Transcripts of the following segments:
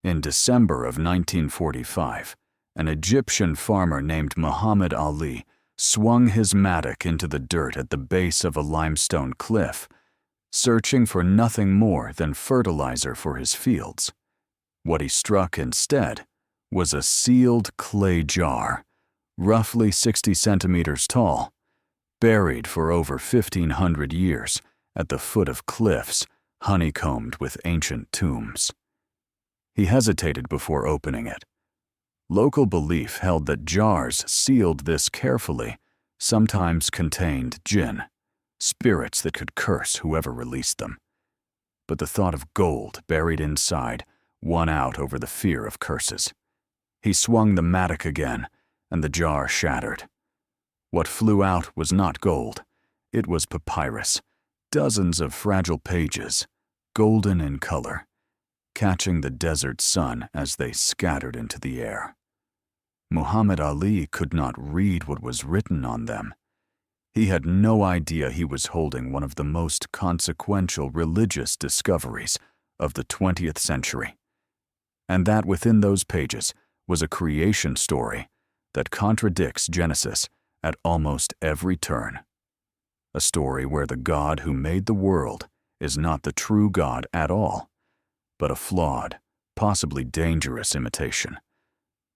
In December of 1945, an Egyptian farmer named Muhammad Ali swung his mattock into the dirt at the base of a limestone cliff, searching for nothing more than fertilizer for his fields. What he struck instead was a sealed clay jar, roughly 60 centimeters tall, buried for over 1,500 years at the foot of cliffs honeycombed with ancient tombs. He hesitated before opening it. Local belief held that jars sealed this carefully sometimes contained jinn, spirits that could curse whoever released them. But the thought of gold buried inside won out over the fear of curses. He swung the mattock again, and the jar shattered. What flew out was not gold. It was papyrus, dozens of fragile pages, golden in color, catching the desert sun as they scattered into the air. Muhammad Ali could not read what was written on them. He had no idea he was holding one of the most consequential religious discoveries of the 20th century, and that within those pages was a creation story that contradicts Genesis at almost every turn. A story where the God who made the world is not the true God at all, but a flawed, possibly dangerous imitation.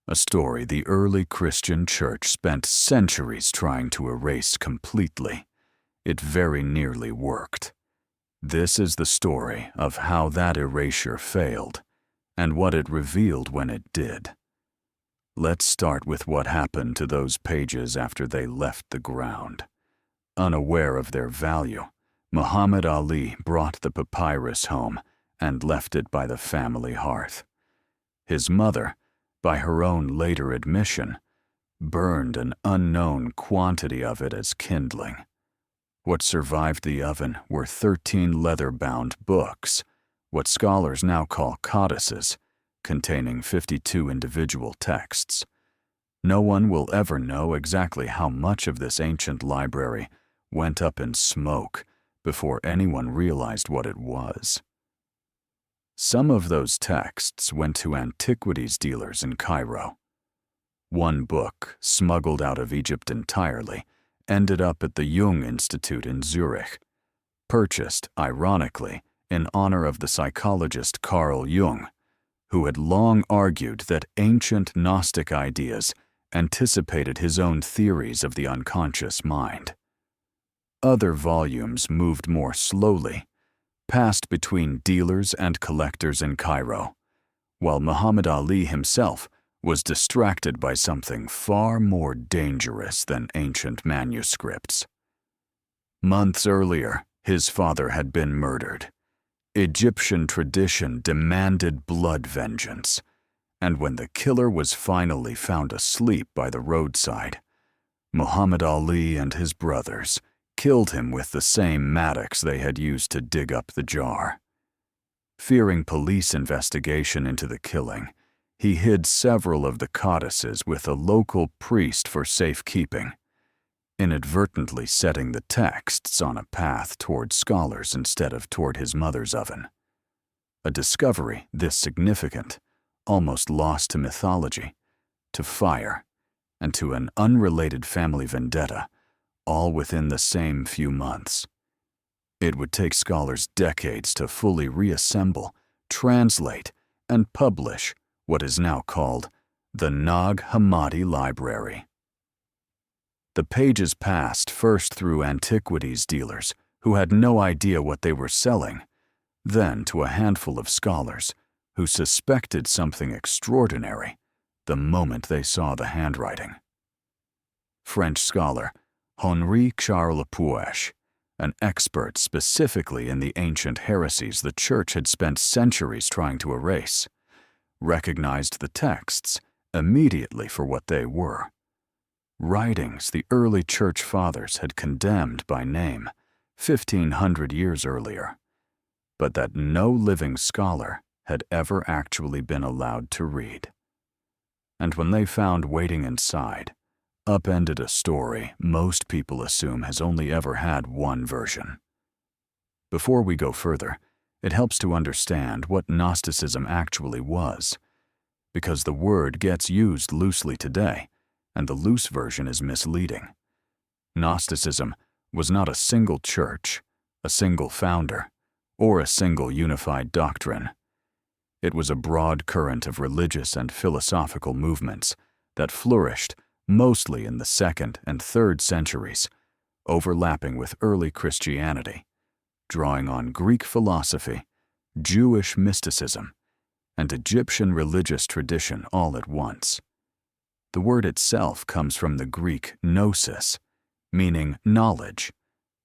A story the early Christian church spent centuries trying to erase completely. It very nearly worked. This is the story of how that erasure failed, and what it revealed when it did. Let's start with what happened to those pages after they left the ground. Unaware of their value, Muhammad Ali brought the papyrus home and left it by the family hearth. His mother, by her own later admission, burned an unknown quantity of it as kindling. What survived the oven were 13 leather-bound books, what scholars now call codices, containing 52 individual texts. No one will ever know exactly how much of this ancient library went up in smoke before anyone realized what it was. Some of those texts went to antiquities dealers in Cairo. One book, smuggled out of Egypt entirely, ended up at the Jung Institute in Zurich, purchased, ironically, in honor of the psychologist Carl Jung, who had long argued that ancient Gnostic ideas anticipated his own theories of the unconscious mind. Other volumes moved more slowly, passed between dealers and collectors in Cairo, while Muhammad Ali himself was distracted by something far more dangerous than ancient manuscripts. Months earlier, his father had been murdered. Egyptian tradition demanded blood vengeance, and when the killer was finally found asleep by the roadside, Muhammad Ali and his brothers killed him with the same mattocks they had used to dig up the jar. Fearing police investigation into the killing, he hid several of the codices with a local priest for safekeeping, inadvertently setting the texts on a path toward scholars instead of toward his mother's oven. A discovery this significant, almost lost to mythology, to fire, and to an unrelated family vendetta, all within the same few months. It would take scholars decades to fully reassemble, translate, and publish what is now called the Nag Hammadi Library. The pages passed first through antiquities dealers who had no idea what they were selling, then to a handful of scholars who suspected something extraordinary the moment they saw the handwriting. French scholar Henri Charles Puech, an expert specifically in the ancient heresies the Church had spent centuries trying to erase, recognized the texts immediately for what they were. Writings the early Church Fathers had condemned by name 1,500 years earlier, but that no living scholar had ever actually been allowed to read. And when they found waiting inside, upended a story most people assume has only ever had one version. Before we go further, it helps to understand what Gnosticism actually was, because the word gets used loosely today, and the loose version is misleading. Gnosticism was not a single church, a single founder, or a single unified doctrine. It was a broad current of religious and philosophical movements that flourished mostly in the 2nd and 3rd centuries, overlapping with early Christianity, drawing on Greek philosophy, Jewish mysticism, and Egyptian religious tradition all at once. The word itself comes from the Greek gnosis, meaning knowledge,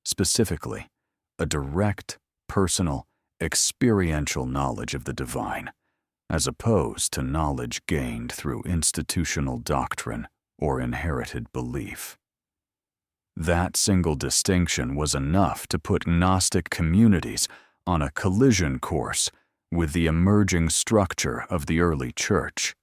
specifically a direct, personal, experiential knowledge of the divine, as opposed to knowledge gained through institutional doctrine or inherited belief. That single distinction was enough to put Gnostic communities on a collision course with the emerging structure of the early church.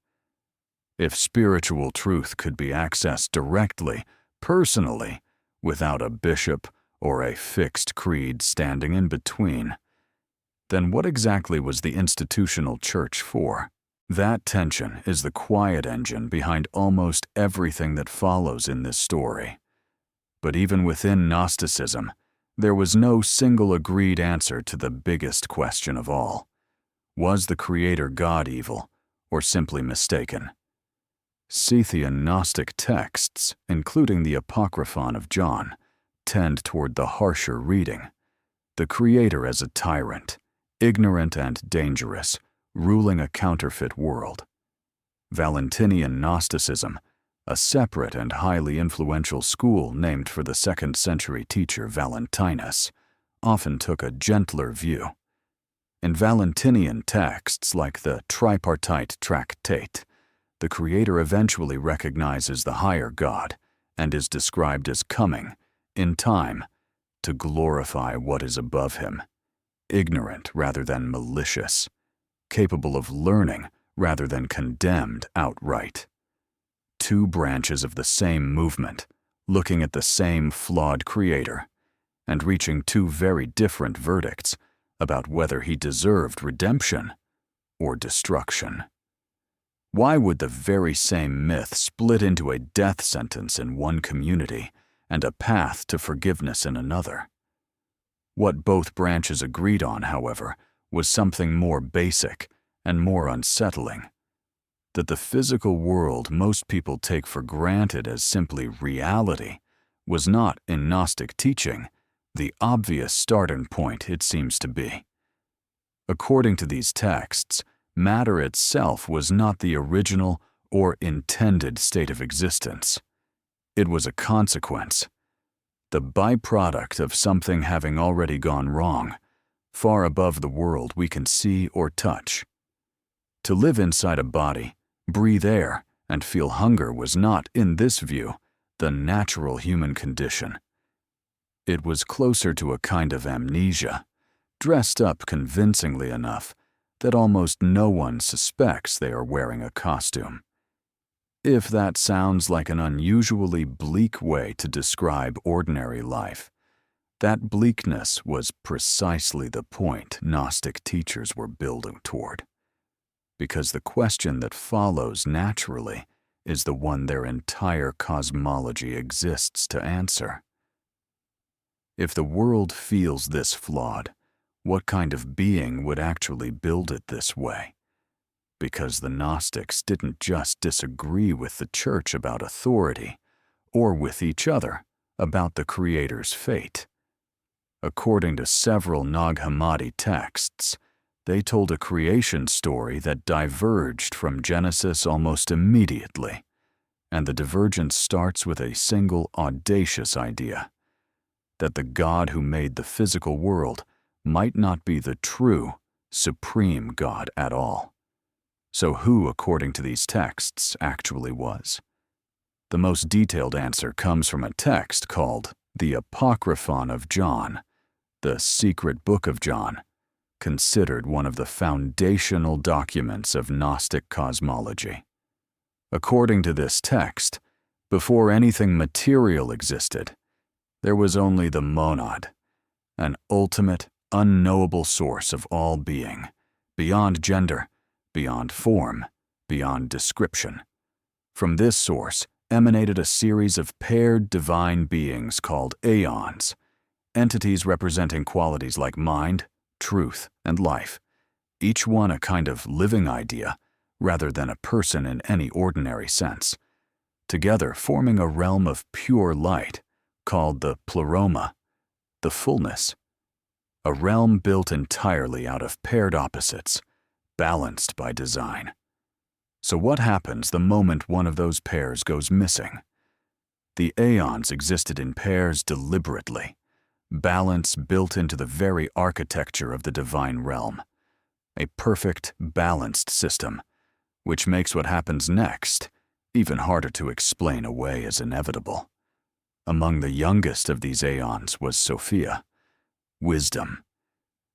If spiritual truth could be accessed directly, personally, without a bishop or a fixed creed standing in between, then what exactly was the institutional church for? That tension is the quiet engine behind almost everything that follows in this story. But even within Gnosticism, there was no single agreed answer to the biggest question of all. Was the Creator God evil, or simply mistaken? Scythian Gnostic texts, including the Apocryphon of John, tend toward the harsher reading, the Creator as a tyrant, ignorant and dangerous, ruling a counterfeit world. Valentinian Gnosticism, a separate and highly influential school named for the 2nd century teacher Valentinus, often took a gentler view. In Valentinian texts like the Tripartite Tractate, the Creator eventually recognizes the higher God and is described as coming, in time, to glorify what is above him, ignorant rather than malicious, capable of learning rather than condemned outright. Two branches of the same movement, looking at the same flawed Creator, and reaching two very different verdicts about whether he deserved redemption or destruction. Why would the very same myth split into a death sentence in one community and a path to forgiveness in another? What both branches agreed on, however, was something more basic and more unsettling: that the physical world most people take for granted as simply reality was not, in Gnostic teaching, the obvious starting point it seems to be. According to these texts, matter itself was not the original or intended state of existence. It was a consequence, the byproduct of something having already gone wrong, far above the world we can see or touch. To live inside a body, breathe air, and feel hunger was not, in this view, the natural human condition. It was closer to a kind of amnesia, dressed up convincingly enough that almost no one suspects they are wearing a costume. If that sounds like an unusually bleak way to describe ordinary life, that bleakness was precisely the point Gnostic teachers were building toward. Because the question that follows naturally is the one their entire cosmology exists to answer. If the world feels this flawed, what kind of being would actually build it this way? Because the Gnostics didn't just disagree with the Church about authority, or with each other about the Creator's fate. According to several Nag Hammadi texts, they told a creation story that diverged from Genesis almost immediately, and the divergence starts with a single audacious idea: that the God who made the physical world might not be the true, supreme God at all. So who, according to these texts, actually was? The most detailed answer comes from a text called the Apocryphon of John, the secret book of John, considered one of the foundational documents of Gnostic cosmology. According to this text, before anything material existed, there was only the monad, an ultimate, unknowable source of all being, beyond gender, beyond form, beyond description. From this source emanated a series of paired divine beings called Aeons, entities representing qualities like mind, truth, and life, each one a kind of living idea rather than a person in any ordinary sense, together forming a realm of pure light called the pleroma, the fullness, a realm built entirely out of paired opposites, balanced by design. So what happens the moment one of those pairs goes missing? The Aeons existed in pairs deliberately, balance built into the very architecture of the divine realm, a perfect, balanced system, which makes what happens next even harder to explain away as inevitable. Among the youngest of these Aeons was Sophia, wisdom,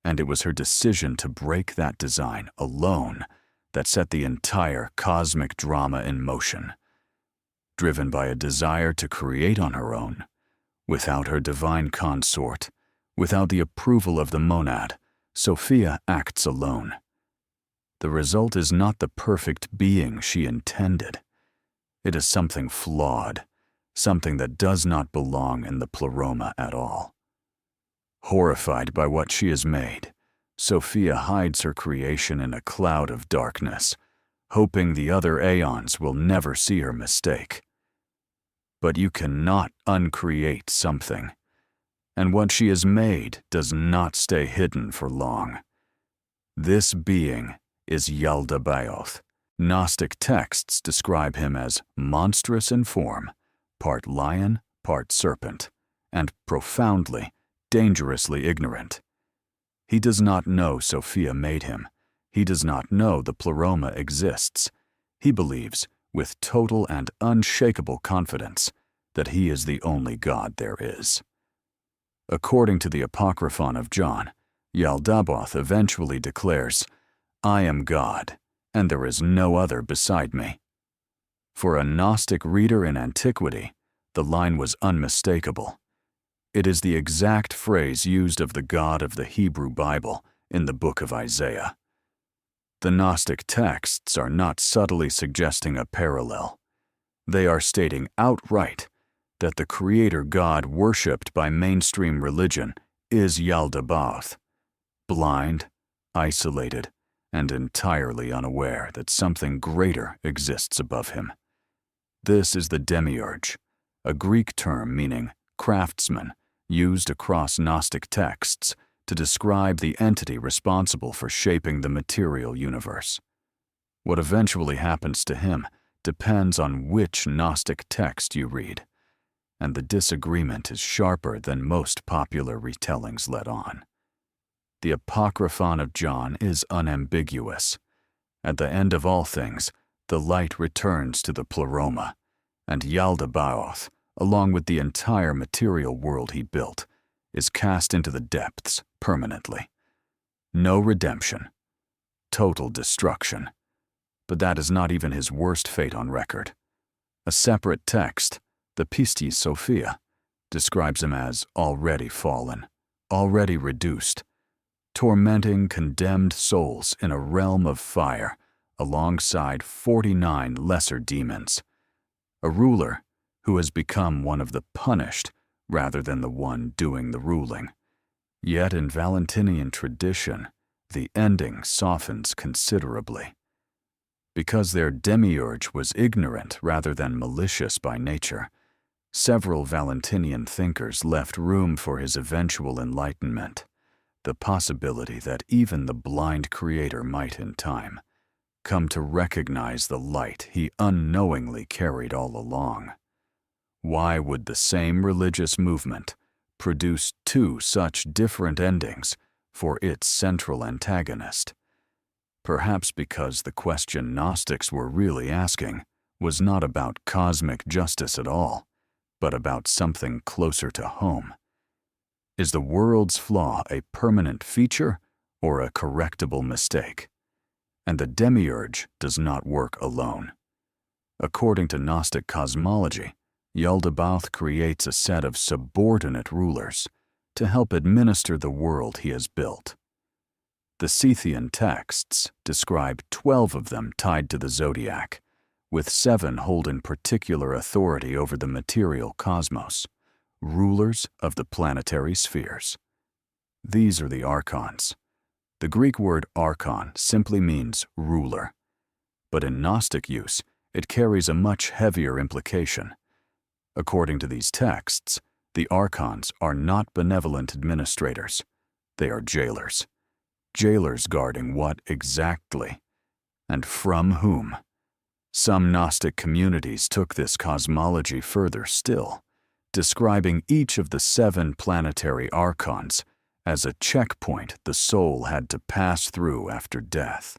and it was her decision to break that design alone that set the entire cosmic drama in motion. Driven by a desire to create on her own, without her divine consort, without the approval of the monad, Sophia acts alone. The result is not the perfect being she intended. It is something flawed, something that does not belong in the pleroma at all. Horrified by what she has made, Sophia hides her creation in a cloud of darkness, hoping the other Aeons will never see her mistake. But you cannot uncreate something, and what she has made does not stay hidden for long. This being is Yaldabaoth. Gnostic texts describe him as monstrous in form, part lion, part serpent, and profoundly, dangerously ignorant. He does not know Sophia made him. He does not know the pleroma exists. He believes, with total and unshakable confidence, that he is the only God there is. According to the Apocryphon of John, Yaldabaoth eventually declares, "I am God, and there is no other beside me." For a Gnostic reader in antiquity, the line was unmistakable. It is the exact phrase used of the God of the Hebrew Bible in the book of Isaiah. The Gnostic texts are not subtly suggesting a parallel. They are stating outright that the creator God worshipped by mainstream religion is Yaldabaoth, blind, isolated, and entirely unaware that something greater exists above him. This is the Demiurge, a Greek term meaning craftsman, used across Gnostic texts to describe the entity responsible for shaping the material universe. What eventually happens to him depends on which Gnostic text you read, and the disagreement is sharper than most popular retellings let on. The Apocryphon of John is unambiguous. At the end of all things, the light returns to the pleroma, and Yaldabaoth, along with the entire material world he built, is cast into the depths permanently. No redemption. Total destruction. But that is not even his worst fate on record. A separate text, the Pistis Sophia, describes him as already fallen, already reduced, tormenting condemned souls in a realm of fire alongside 49 lesser demons. A ruler who has become one of the punished rather than the one doing the ruling. Yet in Valentinian tradition, the ending softens considerably. Because their demiurge was ignorant rather than malicious by nature, several Valentinian thinkers left room for his eventual enlightenment, the possibility that even the blind creator might in time come to recognize the light he unknowingly carried all along. Why would the same religious movement produce two such different endings for its central antagonist? Perhaps because the question Gnostics were really asking was not about cosmic justice at all, but about something closer to home. Is the world's flaw a permanent feature or a correctable mistake? And the demiurge does not work alone. According to Gnostic cosmology, Yaldabaoth creates a set of subordinate rulers, to help administer the world he has built. The Scythian texts describe 12 of them tied to the zodiac, with 7 holding particular authority over the material cosmos, rulers of the planetary spheres. These are the Archons. The Greek word archon simply means ruler, but in Gnostic use, it carries a much heavier implication. According to these texts, the Archons are not benevolent administrators. They are jailers. Jailers guarding what exactly? And from whom? Some Gnostic communities took this cosmology further still, describing each of the 7 planetary Archons as a checkpoint the soul had to pass through after death,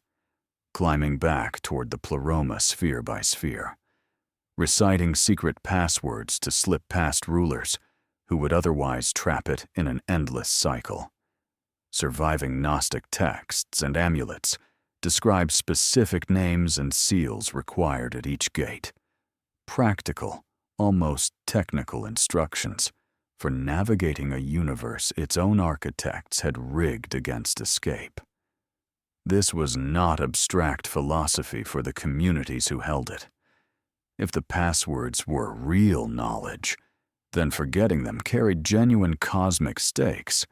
climbing back toward the pleroma sphere by sphere, reciting secret passwords to slip past rulers who would otherwise trap it in an endless cycle. Surviving Gnostic texts and amulets describe specific names and seals required at each gate. Practical, almost technical instructions for navigating a universe its own architects had rigged against escape. This was not abstract philosophy for the communities who held it. If the passwords were real knowledge, then forgetting them carried genuine cosmic stakes,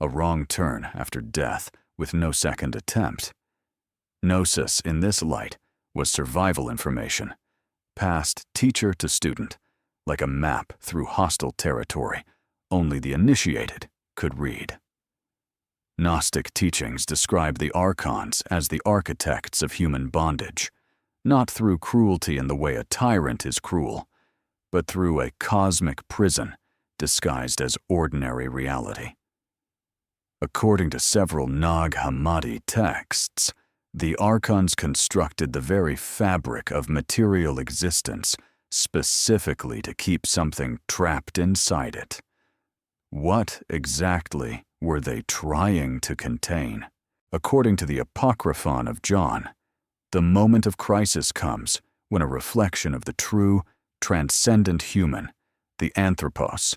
a wrong turn after death with no second attempt. Gnosis, in this light, was survival information, passed teacher to student, like a map through hostile territory only the initiated could read. Gnostic teachings describe the Archons as the architects of human bondage, not through cruelty in the way a tyrant is cruel, but through a cosmic prison disguised as ordinary reality. According to several Nag Hammadi texts, the Archons constructed the very fabric of material existence specifically to keep something trapped inside it. What exactly were they trying to contain? According to the Apocryphon of John, the moment of crisis comes when a reflection of the true, transcendent human, the Anthropos,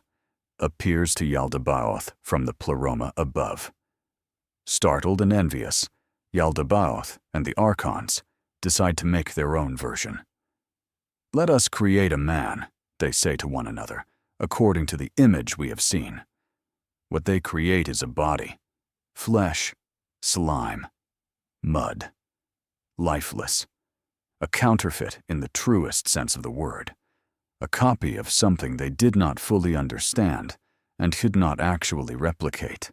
appears to Yaldabaoth from the pleroma above. Startled and envious, Yaldabaoth and the Archons decide to make their own version. "Let us create a man," they say to one another, "according to the image we have seen." What they create is a body, flesh, slime, mud, lifeless, a counterfeit in the truest sense of the word, a copy of something they did not fully understand and could not actually replicate.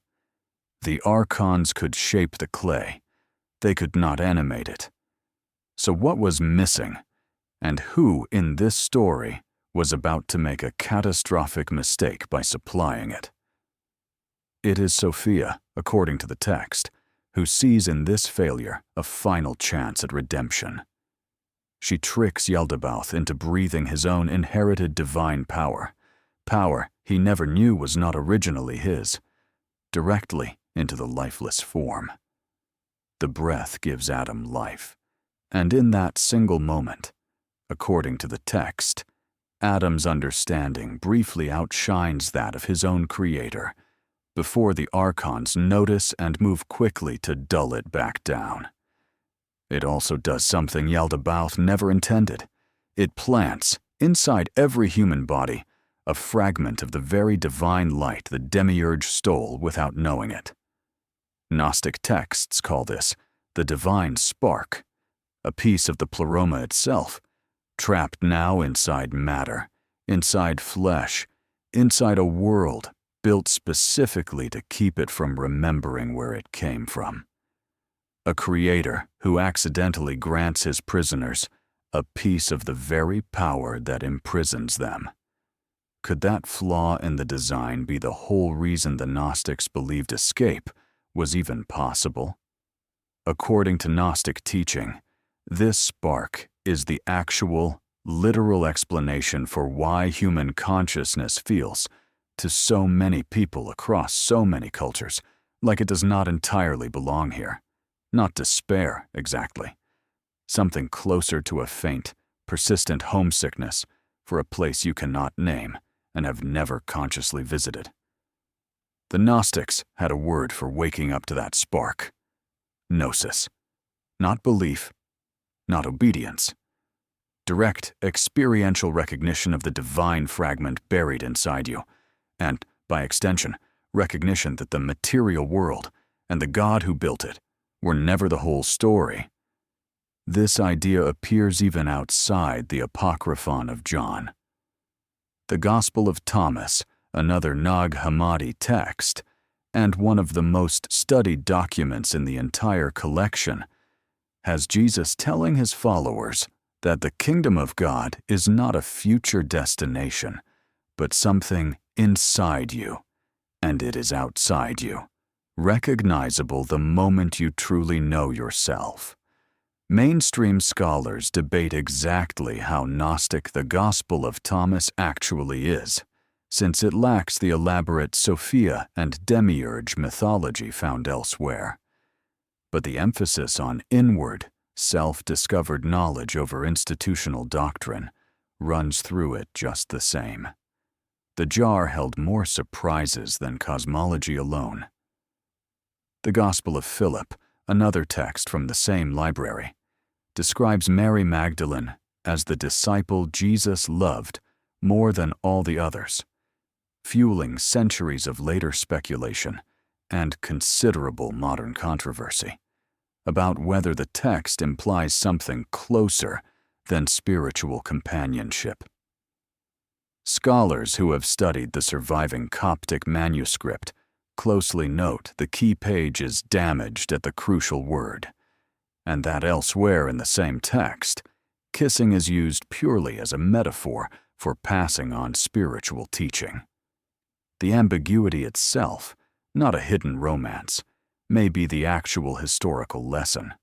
The Archons could shape the clay, they could not animate it. So what was missing, and who in this story was about to make a catastrophic mistake by supplying it? It is Sophia, according to the text, who sees in this failure a final chance at redemption. She tricks Yaldabaoth into breathing his own inherited divine power, power he never knew was not originally his, directly into the lifeless form. The breath gives Adam life, and in that single moment, according to the text, Adam's understanding briefly outshines that of his own creator, before the Archons notice and move quickly to dull it back down. It also does something Yaldabaoth never intended. It plants, inside every human body, a fragment of the very divine light the Demiurge stole without knowing it. Gnostic texts call this the divine spark, a piece of the pleroma itself, trapped now inside matter, inside flesh, inside a world built specifically to keep it from remembering where it came from. A creator who accidentally grants his prisoners a piece of the very power that imprisons them. Could that flaw in the design be the whole reason the Gnostics believed escape was even possible? According to Gnostic teaching, this spark is the actual, literal explanation for why human consciousness feels, to so many people across so many cultures, like it does not entirely belong here. Not despair, exactly. Something closer to a faint, persistent homesickness for a place you cannot name and have never consciously visited. The Gnostics had a word for waking up to that spark: gnosis. Not belief, not obedience. Direct, experiential recognition of the divine fragment buried inside you, and, by extension, recognition that the material world and the God who built it were never the whole story. This idea appears even outside the Apocryphon of John. The Gospel of Thomas, another Nag Hammadi text, and one of the most studied documents in the entire collection, has Jesus telling his followers that the kingdom of God is not a future destination, but something inside you, and it is outside you, recognizable the moment you truly know yourself. Mainstream scholars debate exactly how Gnostic the Gospel of Thomas actually is, since it lacks the elaborate Sophia and Demiurge mythology found elsewhere. But the emphasis on inward, self-discovered knowledge over institutional doctrine runs through it just the same. The jar held more surprises than cosmology alone. The Gospel of Philip, another text from the same library, describes Mary Magdalene as the disciple Jesus loved more than all the others, fueling centuries of later speculation and considerable modern controversy about whether the text implies something closer than spiritual companionship. Scholars who have studied the surviving Coptic manuscript closely note the key page is damaged at the crucial word, and that elsewhere in the same text, kissing is used purely as a metaphor for passing on spiritual teaching. The ambiguity itself, not a hidden romance, may be the actual historical lesson.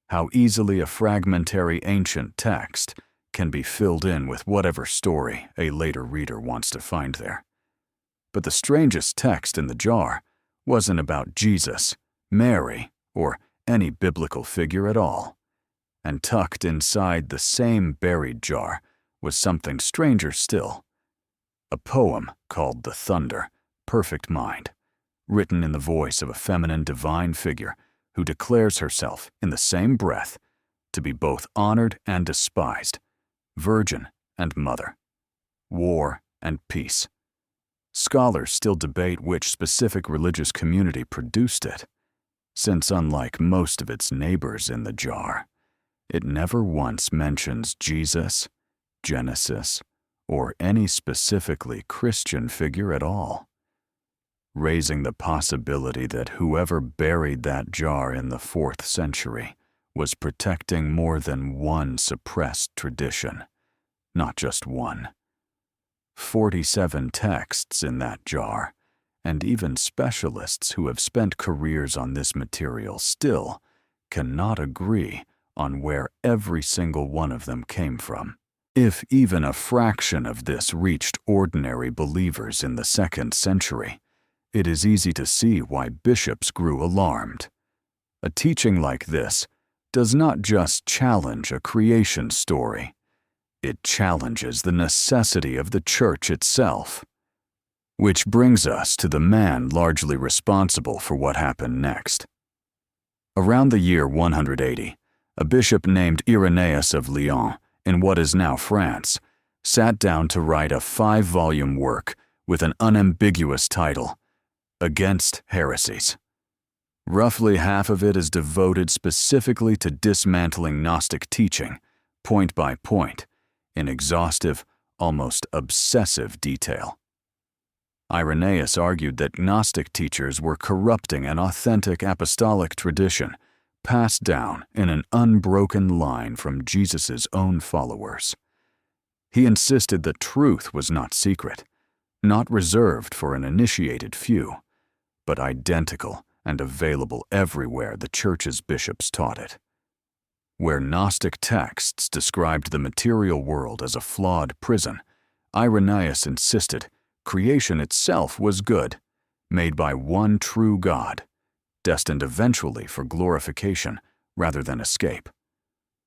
How easily a fragmentary ancient text can be filled in with whatever story a later reader wants to find there. But the strangest text in the jar wasn't about Jesus, Mary, or any biblical figure at all. And tucked inside the same buried jar was something stranger still. A poem called The Thunder, Perfect Mind, written in the voice of a feminine divine figure who declares herself, in the same breath, to be both honored and despised, virgin and mother, war and peace. Scholars still debate which specific religious community produced it, since unlike most of its neighbors in the jar, it never once mentions Jesus, Genesis, or any specifically Christian figure at all, raising the possibility that whoever buried that jar in the 4th century was protecting more than one suppressed tradition, not just one. 47 texts in that jar, and even specialists who have spent careers on this material still cannot agree on where every single one of them came from. If even a fraction of this reached ordinary believers in the 2nd century, it is easy to see why bishops grew alarmed. A teaching like this does not just challenge a creation story, it challenges the necessity of the Church itself. Which brings us to the man largely responsible for what happened next. Around the year 180, a bishop named Irenaeus of Lyon, in what is now France, sat down to write a 5-volume work with an unambiguous title, Against Heresies. Roughly half of it is devoted specifically to dismantling Gnostic teaching, point by point, in exhaustive, almost obsessive detail. Irenaeus argued that Gnostic teachers were corrupting an authentic apostolic tradition passed down in an unbroken line from Jesus' own followers. He insisted that truth was not secret, not reserved for an initiated few, but identical and available everywhere the Church's bishops taught it. Where Gnostic texts described the material world as a flawed prison, Irenaeus insisted creation itself was good, made by one true God, destined eventually for glorification rather than escape.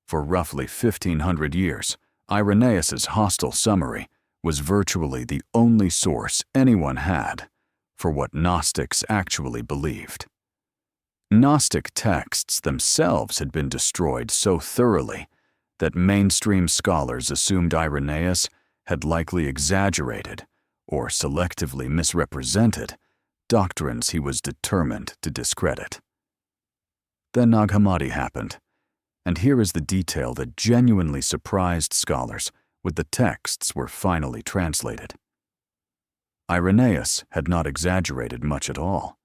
For roughly 1,500 years, Irenaeus's hostile summary was virtually the only source anyone had for what Gnostics actually believed. Gnostic texts themselves had been destroyed so thoroughly that mainstream scholars assumed Irenaeus had likely exaggerated or selectively misrepresented doctrines he was determined to discredit. Then Nag Hammadi happened, and here is the detail that genuinely surprised scholars when the texts were finally translated. Irenaeus had not exaggerated much at all.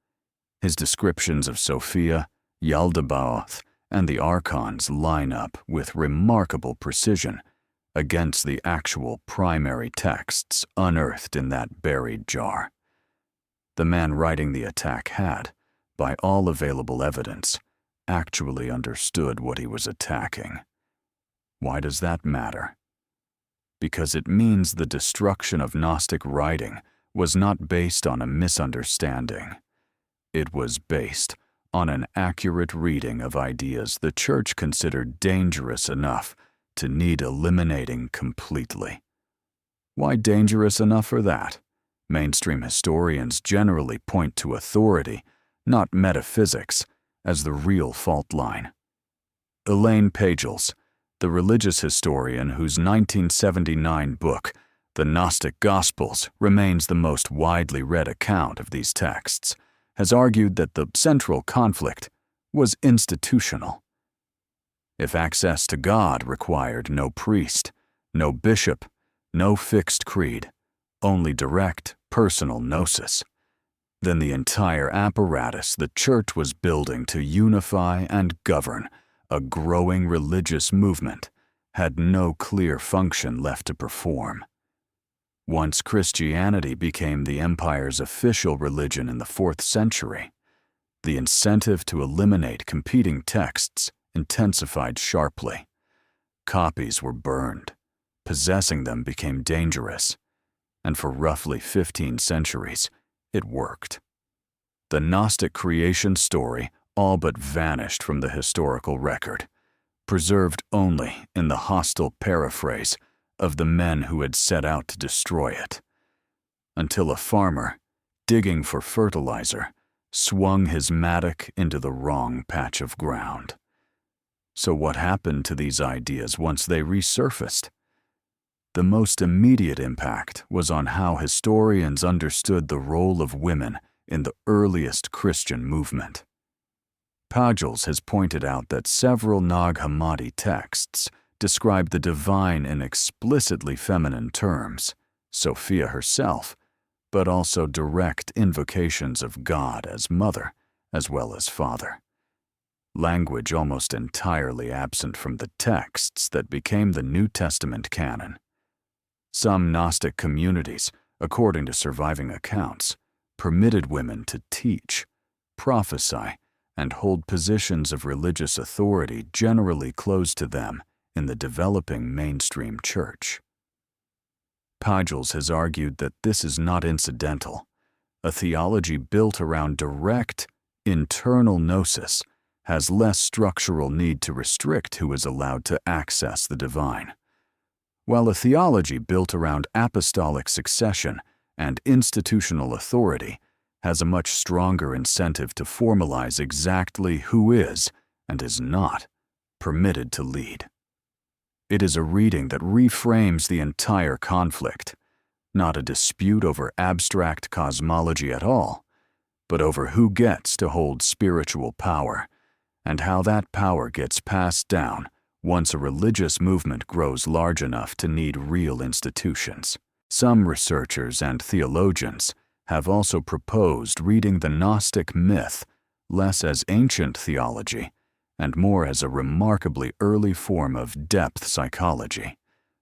His descriptions of Sophia, Yaldabaoth, and the Archons line up with remarkable precision against the actual primary texts unearthed in that buried jar. The man writing the attack had, by all available evidence, actually understood what he was attacking. Why does that matter? Because it means the destruction of Gnostic writing was not based on a misunderstanding. It was based on an accurate reading of ideas the Church considered dangerous enough to need eliminating completely. Why dangerous enough for that? Mainstream historians generally point to authority, not metaphysics, as the real fault line. Elaine Pagels, the religious historian whose 1979 book, The Gnostic Gospels, remains the most widely read account of these texts, has argued that the central conflict was institutional. If access to God required no priest, no bishop, no fixed creed, only direct, personal gnosis, then the entire apparatus the Church was building to unify and govern a growing religious movement had no clear function left to perform. Once Christianity became the empire's official religion in the 4th century, the incentive to eliminate competing texts intensified sharply. Copies were burned, possessing them became dangerous, and for roughly 15 centuries, it worked. The Gnostic creation story all but vanished from the historical record, preserved only in the hostile paraphrase of the men who had set out to destroy it, until a farmer, digging for fertilizer, swung his mattock into the wrong patch of ground. So what happened to these ideas once they resurfaced? The most immediate impact was on how historians understood the role of women in the earliest Christian movement. Pagels has pointed out that several Nag Hammadi texts describe the divine in explicitly feminine terms, Sophia herself, but also direct invocations of God as mother, as well as father. Language almost entirely absent from the texts that became the New Testament canon. Some Gnostic communities, according to surviving accounts, permitted women to teach, prophesy, and hold positions of religious authority generally closed to them in the developing mainstream church. Pagels has argued that this is not incidental. A theology built around direct, internal gnosis has less structural need to restrict who is allowed to access the divine, while a theology built around apostolic succession and institutional authority has a much stronger incentive to formalize exactly who is and is not permitted to lead. It is a reading that reframes the entire conflict, not a dispute over abstract cosmology at all, but over who gets to hold spiritual power and how that power gets passed down once a religious movement grows large enough to need real institutions. Some researchers and theologians have also proposed reading the Gnostic myth less as ancient theology and more as a remarkably early form of depth psychology,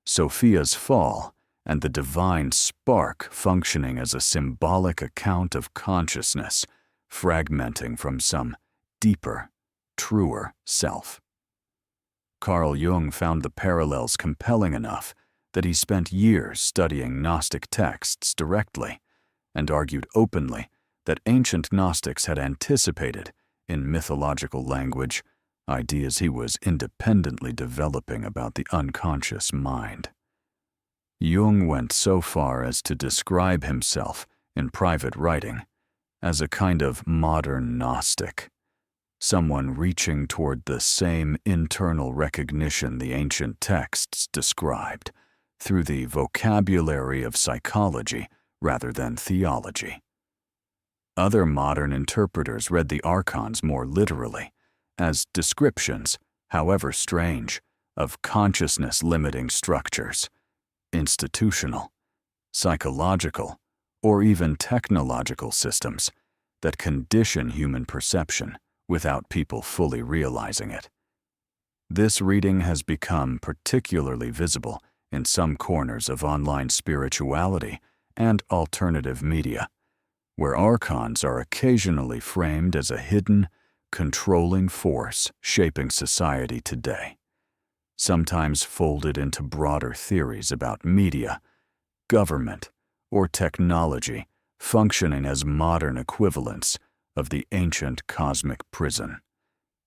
Sophia's fall and the divine spark functioning as a symbolic account of consciousness, fragmenting from some deeper, truer self. Carl Jung found the parallels compelling enough that he spent years studying Gnostic texts directly and argued openly that ancient Gnostics had anticipated, in mythological language, ideas he was independently developing about the unconscious mind. Jung went so far as to describe himself, in private writing, as a kind of modern Gnostic, someone reaching toward the same internal recognition the ancient texts described, through the vocabulary of psychology rather than theology. Other modern interpreters read the Archons more literally, as descriptions, however strange, of consciousness-limiting structures, institutional, psychological, or even technological systems that condition human perception without people fully realizing it. This reading has become particularly visible in some corners of online spirituality and alternative media, where Archons are occasionally framed as a hidden, controlling force shaping society today, sometimes folded into broader theories about media, government, or technology functioning as modern equivalents of the ancient cosmic prison.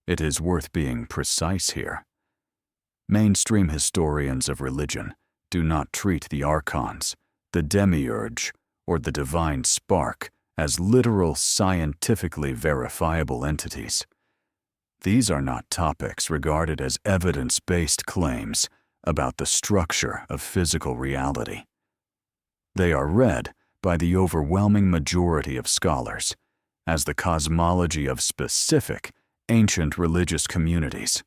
It is worth being precise here. Mainstream historians of religion do not treat the Archons, the Demiurge, or the divine spark as literal, scientifically verifiable entities. These are not topics regarded as evidence-based claims about the structure of physical reality. They are read by the overwhelming majority of scholars as the cosmology of specific, ancient religious communities,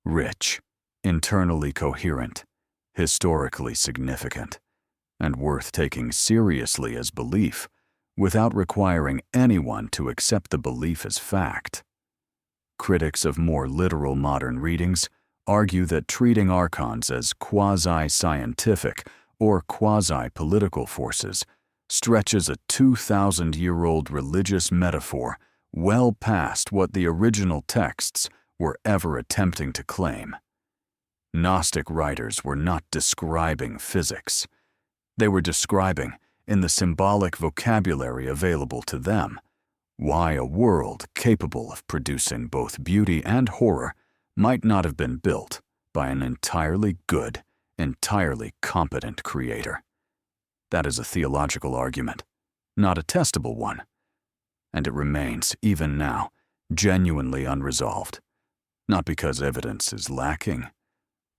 rich, internally coherent, historically significant, and worth taking seriously as belief without requiring anyone to accept the belief as fact. Critics of more literal modern readings argue that treating Archons as quasi-scientific or quasi-political forces stretches a 2,000-year-old religious metaphor well past what the original texts were ever attempting to claim. Gnostic writers were not describing physics. They were describing, in the symbolic vocabulary available to them, why a world capable of producing both beauty and horror might not have been built by an entirely good, entirely competent creator. That is a theological argument, not a testable one, and it remains, even now, genuinely unresolved, not because evidence is lacking,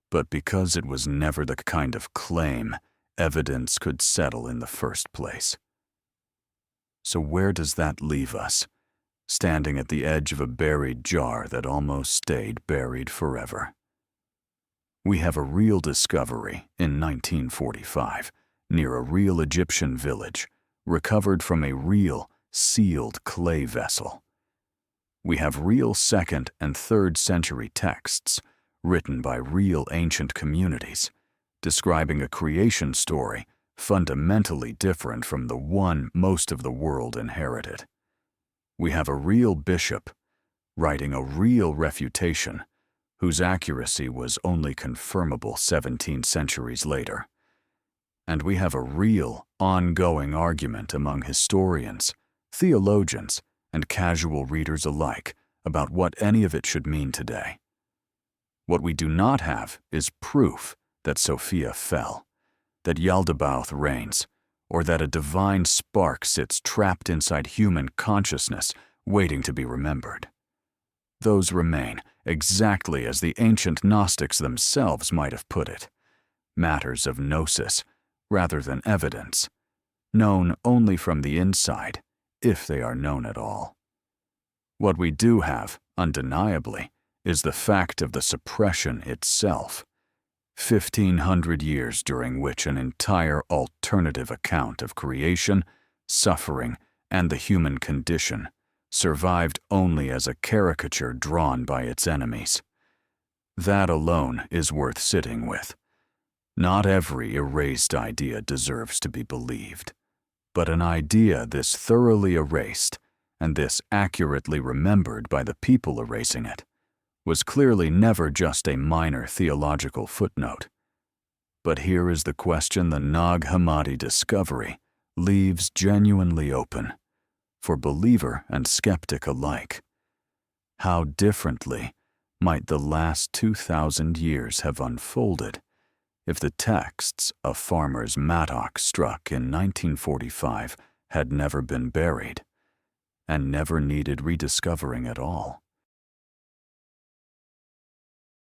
but because it was never the kind of claim evidence could settle in the first place. So where does that leave us, standing at the edge of a buried jar that almost stayed buried forever? We have a real discovery in 1945, near a real Egyptian village, recovered from a real, sealed clay vessel. We have real 2nd and 3rd century texts, written by real ancient communities, describing a creation story fundamentally different from the one most of the world inherited. We have a real bishop writing a real refutation whose accuracy was only confirmable 17 centuries later. And we have a real, ongoing argument among historians, theologians, and casual readers alike about what any of it should mean today. What we do not have is proof that Sophia fell, that Yaldabaoth reigns, or that a divine spark sits trapped inside human consciousness waiting to be remembered. Those remain exactly as the ancient Gnostics themselves might have put it, matters of gnosis rather than evidence, known only from the inside, if they are known at all. What we do have, undeniably, is the fact of the suppression itself, 1,500 years during which an entire alternative account of creation, suffering, and the human condition survived only as a caricature drawn by its enemies. That alone is worth sitting with. Not every erased idea deserves to be believed, but an idea this thoroughly erased and this accurately remembered by the people erasing it was clearly never just a minor theological footnote. But here is the question the Nag Hammadi discovery leaves genuinely open, for believer and skeptic alike. How differently might the last 2,000 years have unfolded if the texts a farmer's mattock struck in 1945 had never been buried, and never needed rediscovering at all.